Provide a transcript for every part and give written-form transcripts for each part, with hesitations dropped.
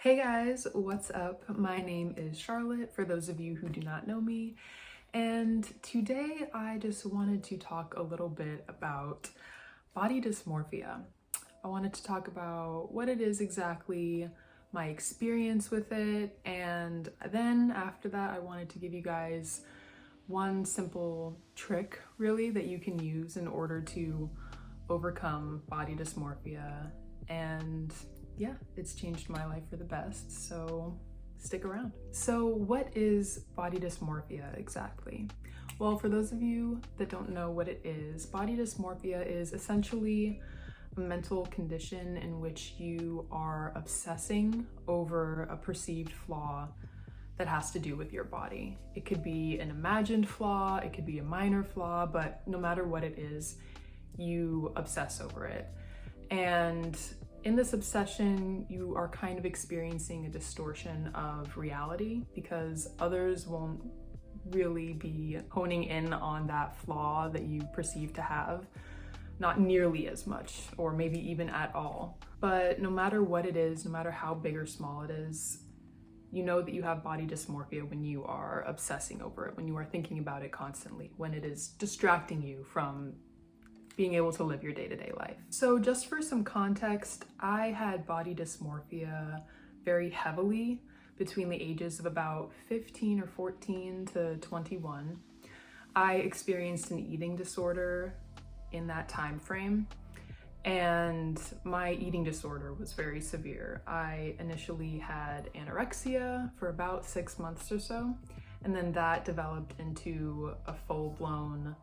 Hey guys, what's up? My name is Charlotte, for those of you who do not know me, and today I just wanted to talk a little bit about body dysmorphia. I wanted to talk about what it is exactly, my experience with it, and then after that I wanted to give you guys one simple trick, really, that you can use in order to overcome body dysmorphia. And yeah, it's changed my life for the best, so stick around. So what is body dysmorphia exactly? Well, for those of you that don't know what it is, body dysmorphia is essentially a mental condition in which you are obsessing over a perceived flaw that has to do with your body. It could be an imagined flaw, it could be a minor flaw, but no matter what it is, you obsess over it. And in this obsession, you are kind of experiencing a distortion of reality because others won't really be honing in on that flaw that you perceive to have, not nearly as much, or maybe even at all. But no matter what it is, no matter how big or small it is, you know that you have body dysmorphia when you are obsessing over it, when you are thinking about it constantly, when it is distracting you from being able to live your day-to-day life. So just for some context, I had body dysmorphia very heavily between the ages of about 15 or 14 to 21. I experienced an eating disorder in that time frame, and my eating disorder was very severe. I initially had anorexia for about 6 months or so, and then that developed into a full-blown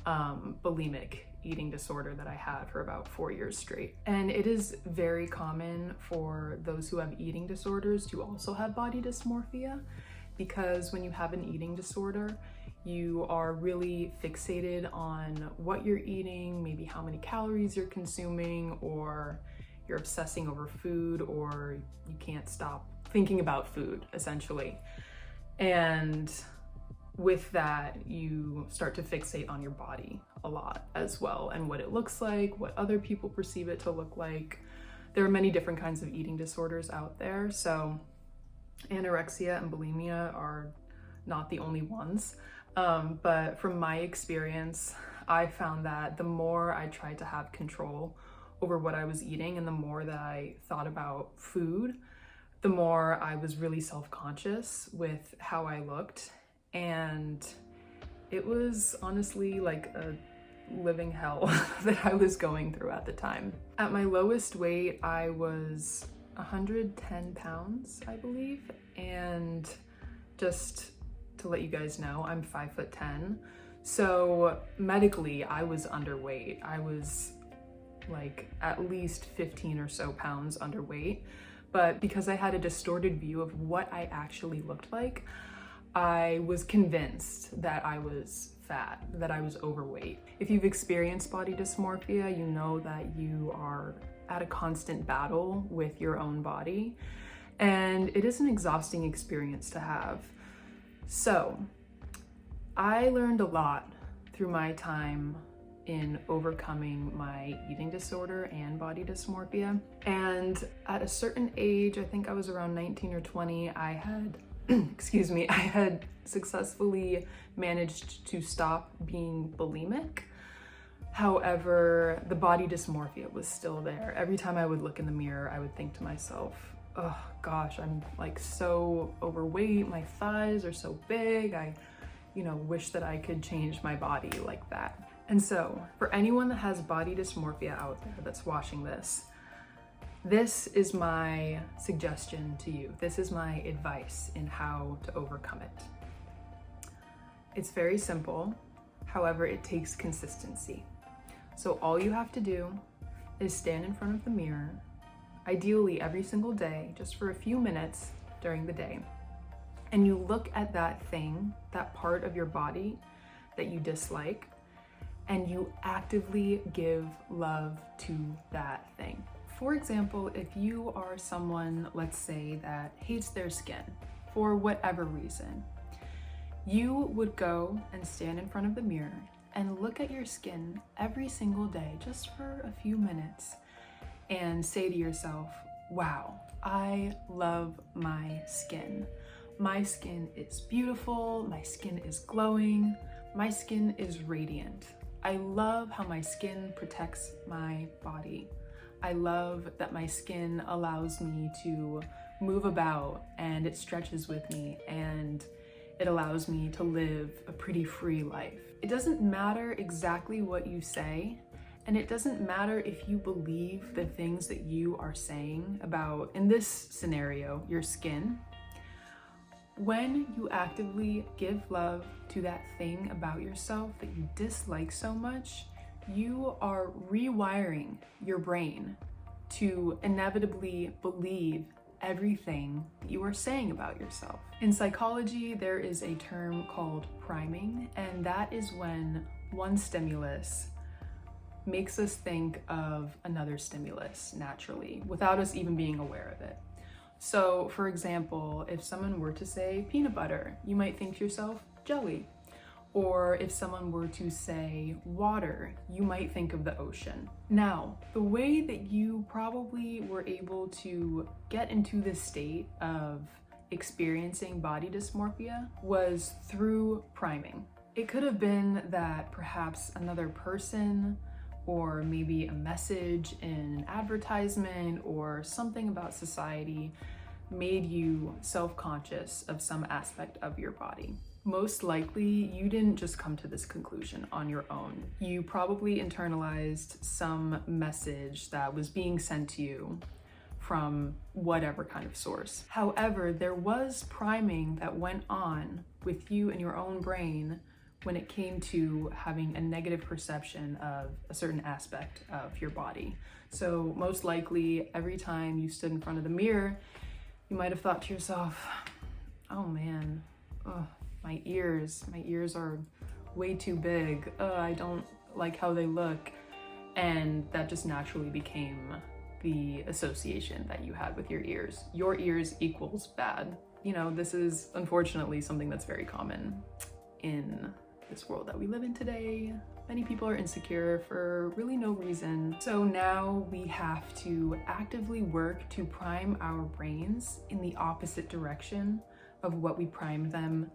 bulimic eating disorder that I had for about 4 years straight. And it is very common for those who have eating disorders to also have body dysmorphia, because when you have an eating disorder, you are really fixated on what you're eating, maybe how many calories you're consuming, or you're obsessing over food, or you can't stop thinking about food, essentially. And with that, you start to fixate on your body a lot as well, and what it looks like, what other people perceive it to look like. There are many different kinds of eating disorders out there, so anorexia and bulimia are not the only ones. But from my experience, I found that the more I tried to have control over what I was eating and the more that I thought about food, the more I was really self-conscious with how I looked. And it was honestly like a living hell that I was going through at the time. At my lowest weight, I was 110 pounds, I believe. And just to let you guys know, I'm 5'10". So medically, I was underweight. I was like at least 15 or so pounds underweight. But because I had a distorted view of what I actually looked like, I was convinced that I was fat, that I was overweight. If you've experienced body dysmorphia, you know that you are at a constant battle with your own body, and it is an exhausting experience to have. So I learned a lot through my time in overcoming my eating disorder and body dysmorphia. And at a certain age, I think I was around 19 or 20, I had I had successfully managed to stop being bulimic. However, the body dysmorphia was still there. Every time I would look in the mirror, I would think to myself, oh gosh, I'm like so overweight, my thighs are so big, I wish that I could change my body like that. And so, for anyone that has body dysmorphia out there that's watching this, this is my suggestion to you. This is my advice in how to overcome it. It's very simple, however, it takes consistency. So all you have to do is stand in front of the mirror, ideally every single day, just for a few minutes during the day, and you look at that thing, that part of your body that you dislike, and you actively give love to that thing. For example, if you are someone, let's say, that hates their skin for whatever reason, you would go and stand in front of the mirror and look at your skin every single day, just for a few minutes, and say to yourself, wow, I love my skin. My skin is beautiful, my skin is glowing, my skin is radiant. I love how my skin protects my body. I love that my skin allows me to move about and it stretches with me and it allows me to live a pretty free life. It doesn't matter exactly what you say, and it doesn't matter if you believe the things that you are saying about, in this scenario, your skin. When you actively give love to that thing about yourself that you dislike so much, you are rewiring your brain to inevitably believe everything you are saying about yourself. In psychology, there is a term called priming, and that is when one stimulus makes us think of another stimulus naturally, without us even being aware of it. So, for example, if someone were to say peanut butter, you might think to yourself, jelly. Or if someone were to say water, you might think of the ocean. Now, the way that you probably were able to get into this state of experiencing body dysmorphia was through priming. It could have been that perhaps another person, or maybe a message in an advertisement or something about society made you self-conscious of some aspect of your body. Most likely, you didn't just come to this conclusion on your own. You probably internalized some message that was being sent to you from whatever kind of source. However, there was priming that went on with you in your own brain when it came to having a negative perception of a certain aspect of your body. So most likely, every time you stood in front of the mirror, you might have thought to yourself, oh man, my ears are way too big. I don't like how they look. And that just naturally became the association that you had with your ears. Your ears equals bad. You know, this is unfortunately something that's very common in this world that we live in today. Many people are insecure for really no reason. So now we have to actively work to prime our brains in the opposite direction of what we primed them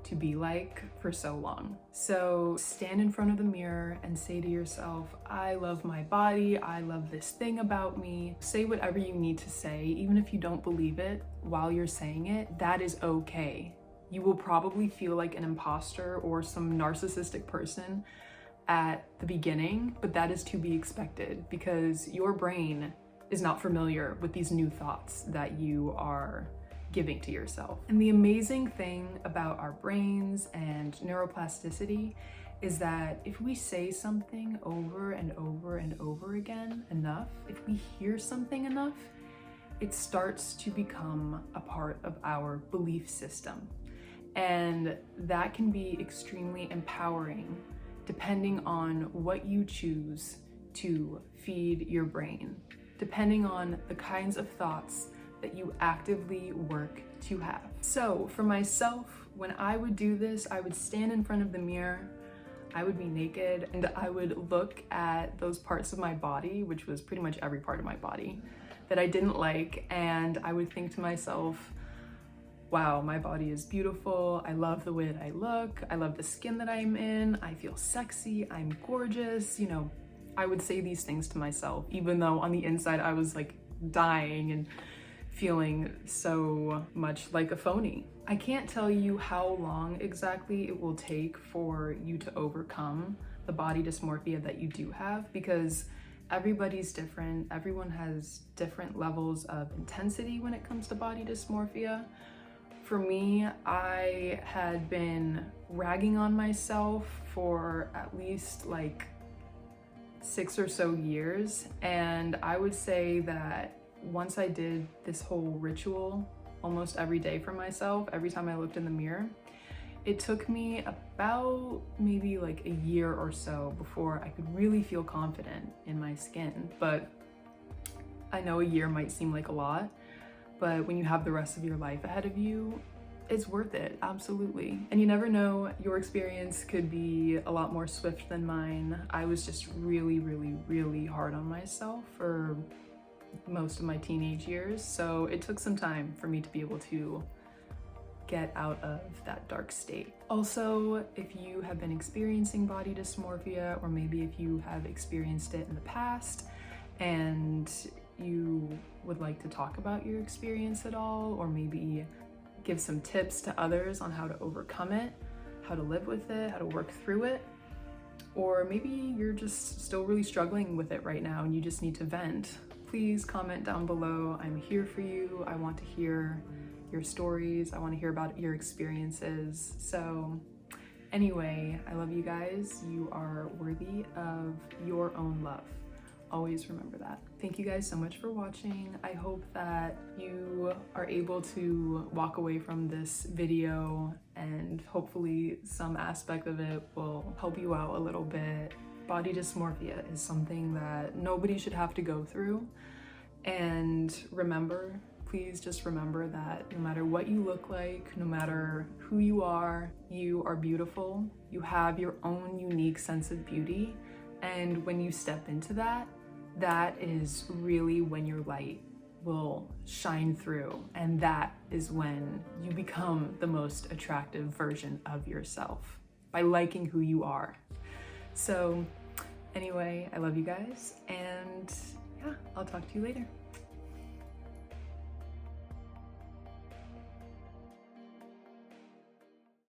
to be like for so long. So stand in front of the mirror and say to yourself, I love my body, I love this thing about me. Say whatever you need to say, even if you don't believe it while you're saying it, that is okay. You will probably feel like an imposter or some narcissistic person at the beginning, but that is to be expected because your brain is not familiar with these new thoughts that you are giving to yourself. And the amazing thing about our brains and neuroplasticity is that if we say something over and over and over again enough, if we hear something enough, it starts to become a part of our belief system. And that can be extremely empowering depending on what you choose to feed your brain, depending on the kinds of thoughts that you actively work to have. So for myself, when I would do this, I would stand in front of the mirror, I would be naked, and I would look at those parts of my body, which was pretty much every part of my body, that I didn't like, and I would think to myself, wow, my body is beautiful, I love the way that I look, I love the skin that I'm in, I feel sexy, I'm gorgeous, you know, I would say these things to myself, even though on the inside I was like dying and feeling so much like a phony. I can't tell you how long exactly it will take for you to overcome the body dysmorphia that you do have, because everybody's different. Everyone has different levels of intensity when it comes to body dysmorphia. For me, I had been ragging on myself for at least like 6 or so years, and I would say that once I did this whole ritual almost every day for myself, every time I looked in the mirror, it took me about maybe like a year or so before I could really feel confident in my skin. But I know a year might seem like a lot, but when you have the rest of your life ahead of you, it's worth it, absolutely. And you never know, your experience could be a lot more swift than mine. I was just really, really, really hard on myself for most of my teenage years, so it took some time for me to be able to get out of that dark state. Also, if you have been experiencing body dysmorphia, or maybe if you have experienced it in the past and you would like to talk about your experience at all, or maybe give some tips to others on how to overcome it, how to live with it, how to work through it, or maybe you're just still really struggling with it right now and you just need to vent, please comment down below. I'm here for you. I want to hear your stories. I want to hear about your experiences. So anyway, I love you guys. You are worthy of your own love. Always remember that. Thank you guys so much for watching. I hope that you are able to walk away from this video and hopefully some aspect of it will help you out a little bit. Body dysmorphia is something that nobody should have to go through. And remember, please just remember that no matter what you look like, no matter who you are beautiful. You have your own unique sense of beauty. And when you step into that, that is really when your light will shine through. And that is when you become the most attractive version of yourself, by liking who you are. So anyway, I love you guys, and yeah, I'll talk to you later.